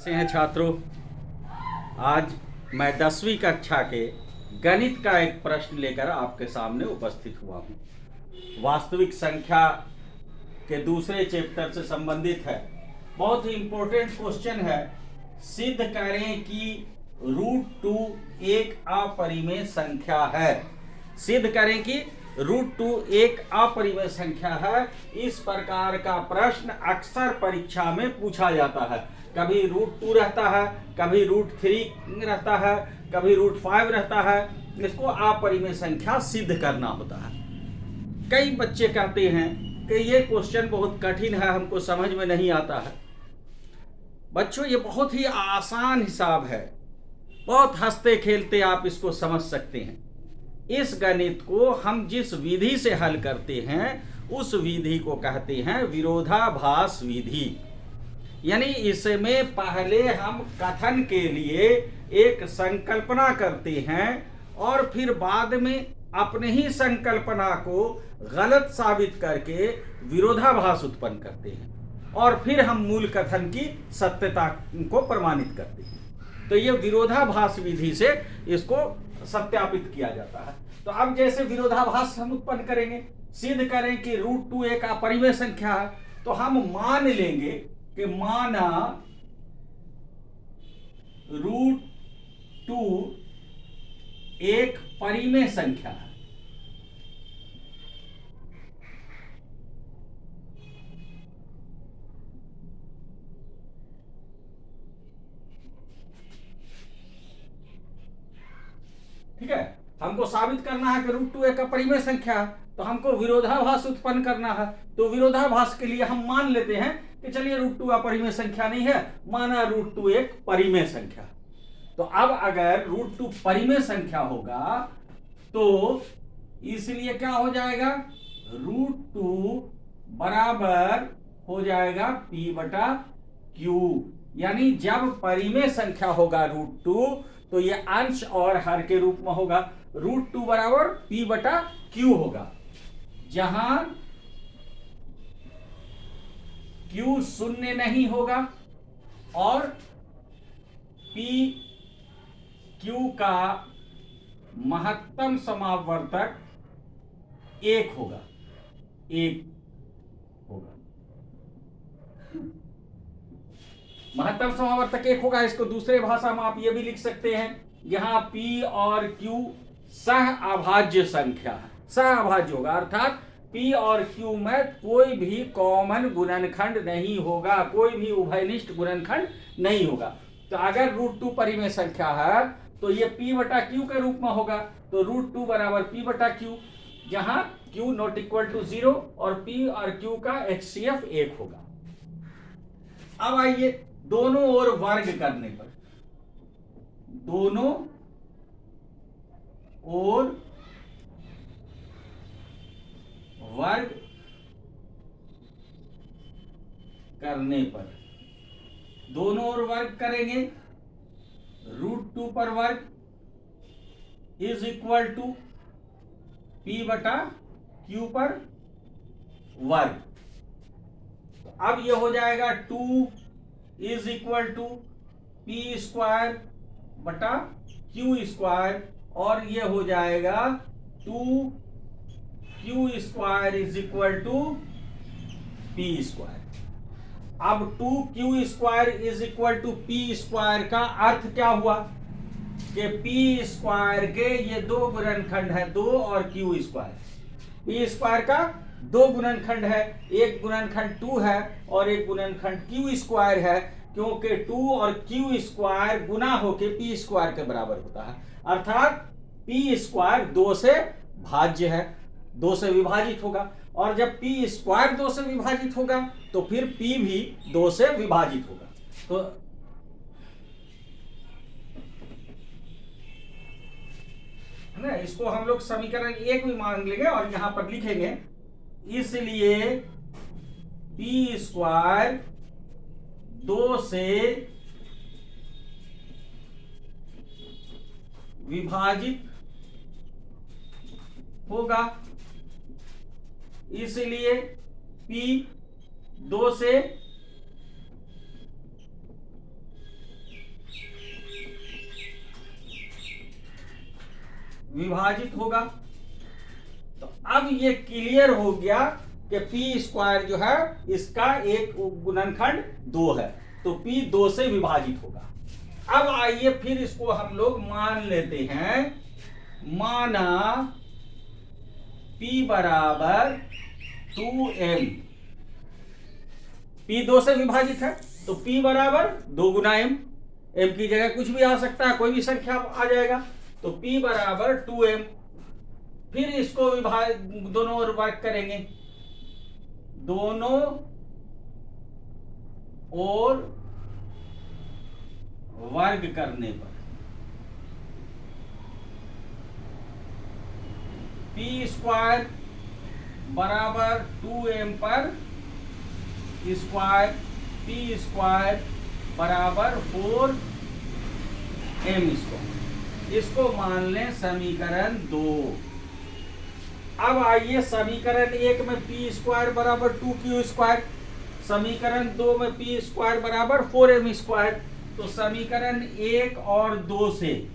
कैसे हैं छात्रों। आज मैं 10वीं कक्षा के गणित का एक प्रश्न लेकर आपके सामने उपस्थित हुआ हूँ। वास्तविक संख्या के दूसरे चैप्टर से संबंधित है। बहुत ही इंपॉर्टेंट क्वेश्चन है। सिद्ध करें कि √2 एक अपरिमेय संख्या है। सिद्ध करें कि √2 एक अपरिमेय संख्या है। इस प्रकार का प्रश्न अक्सर परीक्षा में पूछा जाता है। कभी √2 रहता है, कभी √3 रहता है, कभी √5 रहता है। इसको अपरिमेय संख्या सिद्ध करना होता है। कई बच्चे कहते हैं कि ये क्वेश्चन बहुत कठिन है, हमको समझ में नहीं आता है। बच्चों, ये बहुत ही आसान हिसाब है। बहुत हंसते खेलते आप इसको समझ सकते हैं। इस गणित को हम जिस विधि से हल करते हैं उस विधि को कहते हैं विरोधाभास विधि। यानी इसमें पहले हम कथन के लिए एक संकल्पना करते हैं और फिर बाद में अपने ही संकल्पना को गलत साबित करके विरोधाभास उत्पन्न करते हैं और फिर हम मूल कथन की सत्यता को प्रमाणित करते हैं। तो ये विरोधाभास विधि से इसको सत्यापित किया जाता है। तो अब जैसे विरोधाभास हम उत्पन्न करेंगे, सिद्ध करें कि √2 एक अपरिमेय संख्या है, तो हम मान लेंगे कि माना √2 एक परिमेय संख्या है। ठीक है, हमको साबित करना है कि √2 एक अपरिमेय संख्या है, तो हमको विरोधाभास उत्पन्न करना है। तो विरोधाभास के लिए हम मान लेते हैं कि चलिए √2 अपरिमेय संख्या नहीं है, माना √2 एक परिमेय संख्या। तो अब अगर √2 परिमेय संख्या होगा तो इसलिए क्या हो जाएगा, √2 बराबर हो जाएगा p/q। यानी जब परिमेय संख्या होगा √2 तो ये अंश और हर के रूप में होगा। √2 बराबर p/q होगा, जहां q शून्य नहीं होगा और p q का महत्तम समावर्तक 1 होगा। महत्तम समावर्तक 1 होगा। इसको दूसरे भाषा में आप ये भी लिख सकते हैं, यहाँ p और q सह अभाज्य संख्या है। सह अभाज्य होगा अर्थात p और q में कोई भी कॉमन गुणनखंड नहीं होगा, कोई भी उभयनिष्ठ गुणनखंड नहीं होगा। तो अगर √2 परिमेय संख्या है तो ये p/q के रूप में होगा। तो √2 बराबर p/q, जहां q ≠ 0 और p और q का HCF 1 होगा। अब आइए दोनों ओर वर्ग करने पर, दोनों ओर वर्ग करने पर, दोनों ओर वर्ग करेंगे, √2 पर वर्ग इज इक्वल टू p/q पर वर्ग। तो अब ये हो जाएगा 2 इज इक्वल टू p²/q² और ये हो जाएगा 2q² is equal to p²। अब 2q² is equal to p² का अर्थ क्या हुआ कि p² के ये दो गुणनखंड है, 2 और q²। p² का दो गुणनखंड है, एक गुणनखंड 2 है और एक गुणनखंड q² है, क्योंकि 2 और q² गुना होके p² के बराबर होता है। अर्थात p² 2 से भाज्य है, 2 से विभाजित होगा, और जब p² 2 से विभाजित होगा तो फिर p भी 2 से विभाजित होगा। तो है ना, इसको हम लोग समीकरण 1 भी मान लेंगे और यहां पर लिखेंगे, इसलिए p² 2 से विभाजित होगा, इसलिए p 2 से विभाजित होगा। तो अब ये क्लियर हो गया कि पी स्क्वायर जो है इसका एक गुणनखंड 2 है, तो पी 2 से विभाजित होगा। अब आइए फिर इसको हम लोग मान लेते हैं। माना P बराबर 2m, P 2 से विभाजित है तो P बराबर 2 गुना m, m की जगह कुछ भी आ सकता है, कोई भी संख्या आ जाएगा। तो P बराबर 2m, फिर इसको दोनों ओर वर्ग करेंगे, दोनों ओर वर्ग करने पर पी स्क्वायर बराबर 2m पर स्क्वायर, पी स्क्वायर बराबर 4m स्क्वायर। इसको मान लें समीकरण 2। अब आइए समीकरण 1 में पी स्क्वायर बराबर 2q स्क्वायर, समीकरण 2 में पी स्क्वायर बराबर 4m स्क्वायर। तो समीकरण 1 और 2 से,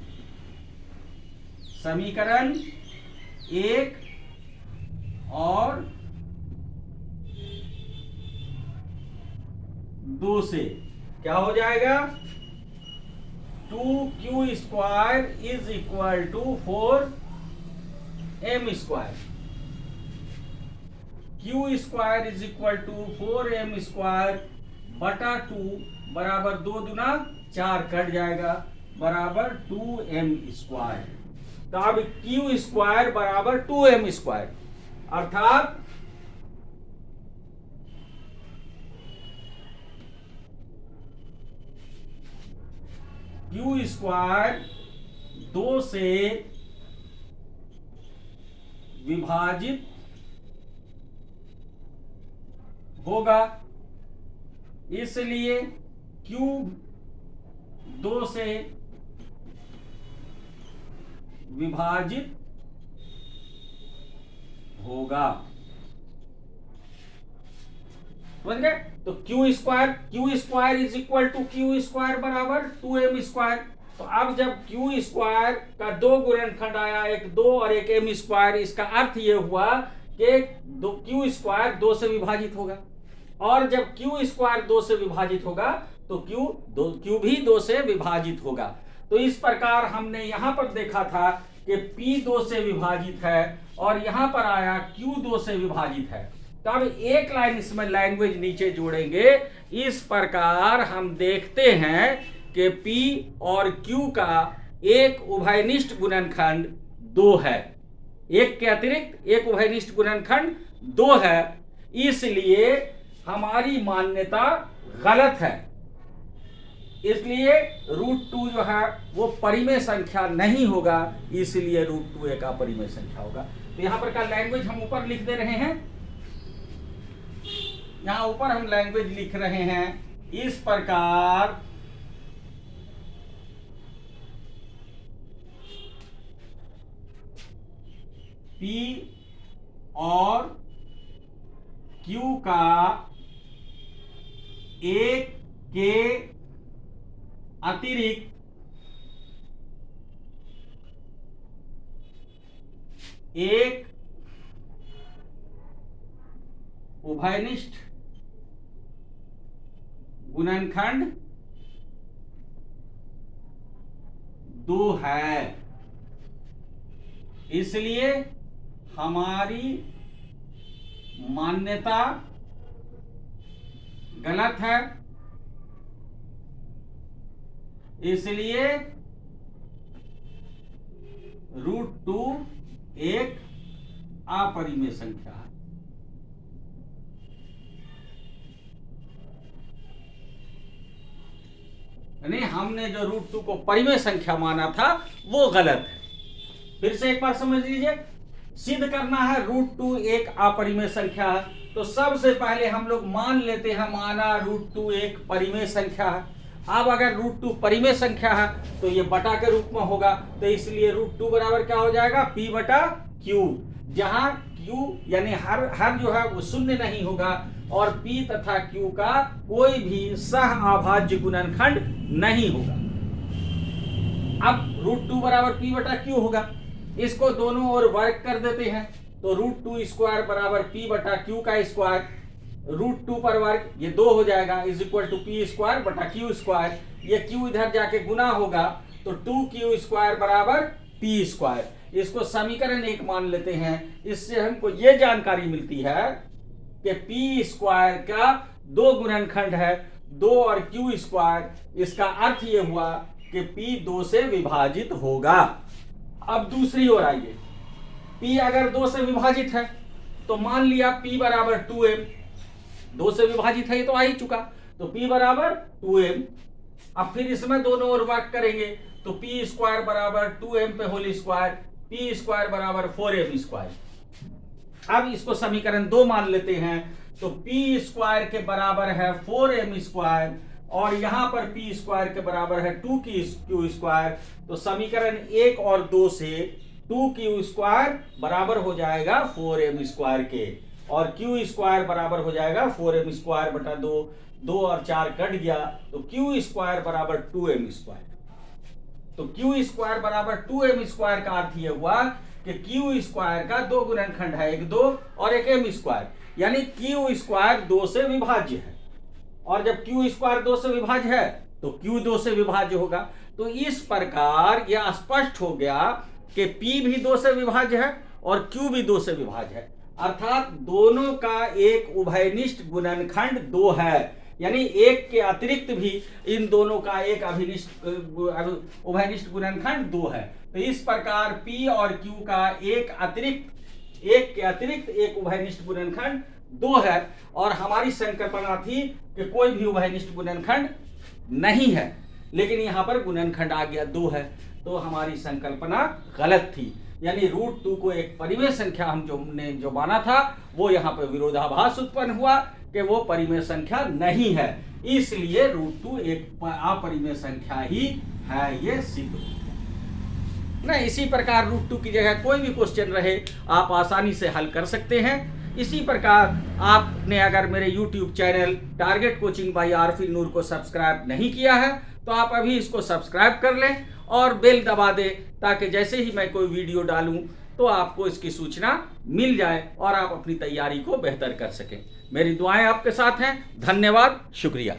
समीकरण 1 और 2 से क्या हो जाएगा? 2q square is equal to 4m square, q square is equal to 4m square बटा 2 बराबर 2 दूना 4 कट जाएगा, बराबर 2m स्क्वायर। तो अब q स्क्वायर बराबर 2m स्क्वायर, अर्थात q स्क्वायर 2 से विभाजित होगा, इसलिए q 2 से विभाजित होगा। समझ गए? तो q square is equal to q square बराबर 2m स्क्वायर। तो अब जब q स्क्वायर का 2 गुणनखंड आया, एक 2 और एक m स्क्वायर, इसका अर्थ ये हुआ कि q स्क्वायर 2 से विभाजित होगा, और जब q स्क्वायर 2 से विभाजित होगा तो q भी 2 से विभाजित होगा। तो इस प्रकार हमने यहां पर देखा था कि p 2 से विभाजित है और यहां पर आया q 2 से विभाजित है। तब एक लाइन इसमें लैंग्वेज नीचे जोड़ेंगे। इस प्रकार हम देखते हैं कि p और q का एक उभयनिष्ठ गुणनखंड 2 है, एक के अतिरिक्त एक उभयनिष्ठ गुणनखंड 2 है, इसलिए हमारी मान्यता गलत है। इसलिए √2 जो है वो परिमेय संख्या नहीं होगा, इसलिए √2 एक अपरिमेय संख्या होगा। तो यहां पर का लैंग्वेज हम ऊपर लिख दे रहे हैं, यहां ऊपर हम लैंग्वेज लिख रहे हैं इस प्रकार। P और Q का एक के अतिरिक्त एक उभयनिष्ठ गुणनखंड 2 है, इसलिए हमारी मान्यता गलत है। इसलिए √2 एक अपरिमेय संख्या है। यानी हमने जो √2 को परिमेय संख्या माना था वो गलत है। फिर से एक बार समझ लीजिए, सिद्ध करना है √2 एक अपरिमेय संख्या है, तो सबसे पहले हम लोग मान लेते हैं, माना √2 एक परिमेय संख्या है। अब अगर √2 परिमेय संख्या है तो ये बटा के रूप में होगा, तो इसलिए √2 बराबर क्या हो जाएगा? p बटा q, जहां q यानी हर जो है वो शून्य नहीं होगा और p तथा q का कोई भी सह अभाज्य गुणनखंड नहीं होगा। अब √2 बराबर p बटा q होगा। इसको दोनों ओर वर्क कर देते हैं तो √2² बराबर P बटा Q का स्क्वायर, √2 पर वर्ग ये 2 हो जाएगा, इज इक्वल टू P² बटा Q²। ये Q इधर जाके गुना होगा तो 2Q² बराबर P²। इसको समीकरण 1 मान लेते हैं। इससे हमको ये जानकारी मिलती है कि P² का 2 गुणनखंड है, 2 और Q²। इसका अर्थ ये हुआ कि P 2 से विभाजित होगा। अब दूसरी ओर आइए, P अगर 2 से विभाजित है तो मान लिया P बराबर 2m, 2 से विभाजित है ये तो आ ही चुका, तो P बराबर 2m। अब फिर इसमें दोनों ओर वर्क करेंगे तो P² बराबर 2m पे होल स्क्वायर, P² बराबर 4m²। अब इसको समीकरण 2 मान लेते हैं तो P² के बराबर है 4m² और यहां पर P² के बराबर है 2Q²। तो समीकरण 1 और 2 से 2Q² बराबर हो जाएगा 4m² के, और Q² बराबर हो जाएगा 4m² बटा 2, 2 और 4 कट गया तो Q² बराबर 2m²। तो Q² बराबर 2m² का अर्थ यह हुआ कि Q² का 2 गुणनखंड है, एक 2 और एक m², यानी Q² 2 से विभाज्य है, और जब Q² 2 से विभाज्य है तो Q 2 से विभाज्य होगा। तो इस प्रकार यह स्पष्ट हो गया कि P भी 2 से विभाज्य है और Q भी 2 से विभाज्य है, अर्थात दोनों का एक उभयनिष्ठ गुणनखंड 2 है, यानी एक के अतिरिक्त भी इन दोनों का एक उभयनिष्ठ गुणनखंड 2 है। तो इस प्रकार P और Q का एक के अतिरिक्त एक उभयनिष्ठ गुणनखंड 2 है, और हमारी संकल्पना थी कि कोई भी उभयनिष्ठ गुणनखंड नहीं है, लेकिन यहाँ पर गुणनखंड आ गया 2 है, तो हमारी संकल्पना गलत थी। यानी √2 को एक परिमेय संख्या हमने जो माना था वो यहाँ पर विरोधाभास उत्पन्न हुआ कि वो परिमेय संख्या नहीं है, इसलिए √2 एक अपरिमेय संख्या ही है, ये सिद्ध हो गया। नहीं, इसी प्रकार √2 की जगह कोई भी क्वेश्चन रहे आप आसानी से हल कर सकते हैं। इसी प्रकार आपने अगर मेरे YouTube channel target coaching by Arfi Noor को सब्सक्राइब नहीं किया है तो आप अभी इसको सब्सक्राइब कर लें और बेल दबा दें, ताकि जैसे ही मैं कोई वीडियो डालूं तो आपको इसकी सूचना मिल जाए और आप अपनी तैयारी को बेहतर कर सकें। मेरी दुआएं आपके साथ हैं। धन्यवाद, शुक्रिया।